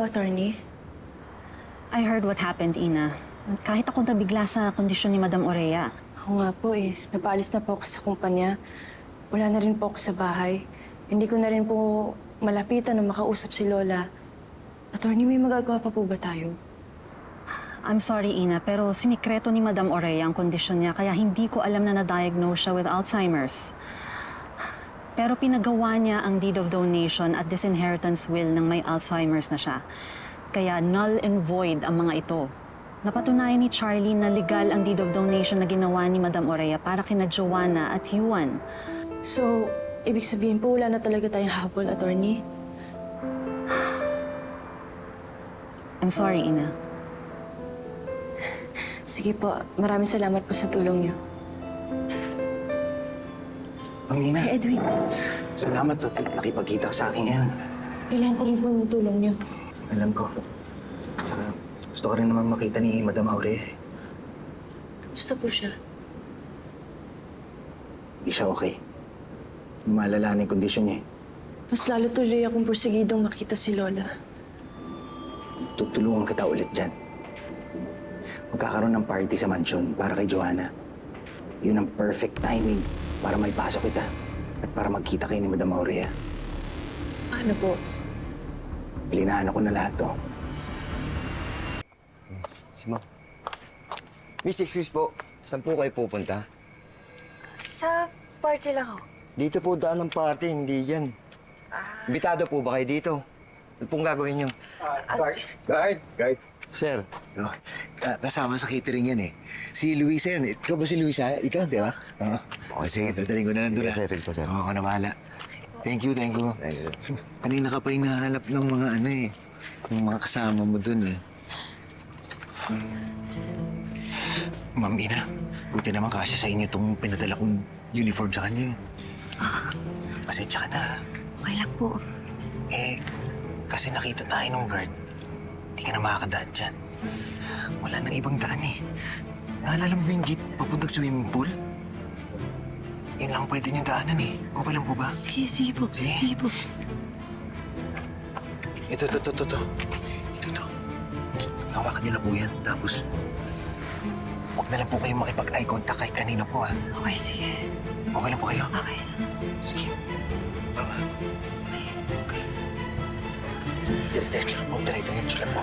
attorney? I heard what happened, Ina. Kahit ako nabigla sa kondisyon ni Madam Orea. Ako nga po eh. Napaalis na po ako sa kumpanya. Wala na rin po ako sa bahay. Hindi ko na rin po malapitan na makausap si Lola. Attorney, may magagawa pa po ba tayo? I'm sorry, Ina, pero sinikreto ni Madam Orea ang kondisyon niya kaya hindi ko alam na na-diagnose siya with Alzheimer's. Pero pinagawa niya ang deed of donation at disinheritance will ng may Alzheimer's na siya. Kaya null and void ang mga ito. Napatunayan ni Charlie na legal ang deed of donation na ginawa ni Madam Orea para kina Joanna at Yuan. So, ibig sabihin po wala na talaga tayong habol, attorney? I'm sorry, Ina. Sige po, maraming salamat po sa tulong niyo. Ang ina, Hey, Edwin, salamat at nakipagkita ka sa akin ngayon. kailangan ko rin po ng tulong niyo. Alam ko. Tsaka gusto ko rin naman makita ni Madam Aurea. Gusto po siya. Hindi siya okay. Malala na yung kondisyon niya. Mas lalo tuloy akong porsigidong makita si Lola. Tutulungan kita ulit dyan. Magkakaroon ng party sa mansyon para kay Joanna. Yun ang perfect timing para may pasok kita at para magkita kayo ni Madam Aurea. Paano po? Pilinahan ko na lahat to. Si Ma'am. Miss, excuse po. Saan po kayo pupunta? Sa party lang ako. Dito po daan ng party, hindi yan. Imbitado po ba kayo dito? Ano pong gagawin niyo? Guard. Sir, Kasama sa catering yan eh. Si Luisa yan. Ikaw ba si Luisa? Ikaw, di ba? Oo. Okay, sige. Dadaling ko na nandun. Sige, sir. Sige po, sir. Oo, ako na bahala. Thank you. Thank you. Kanina ka pa hinahanap ng mga ano eh. Ng mga kasama mo dun eh. Ma'am Ina, buti naman kasi sa inyo itong pinadala kong uniform sa kanya. Pasensya ka na. Okay lang po. Eh, kasi nakita tayo ng guard. Hindi ka na makakadaan dyan. Wala nang ibang daan eh. Naalala mo ba yung gate papuntang swimming pool? Yun lang pwede niyong daanan eh. Okay lang po ba? Sige po. Sige. Sige po. Ito. Hawakan niyo na po yan. Tapos, huwag na lang po kayong makipag-eye contact kahit kanina po ha. Okay, sige. Okay lang po kayo? Okay. Sige. Mama. Okay. Dire-diretso lang po. Dire-diretso lang po.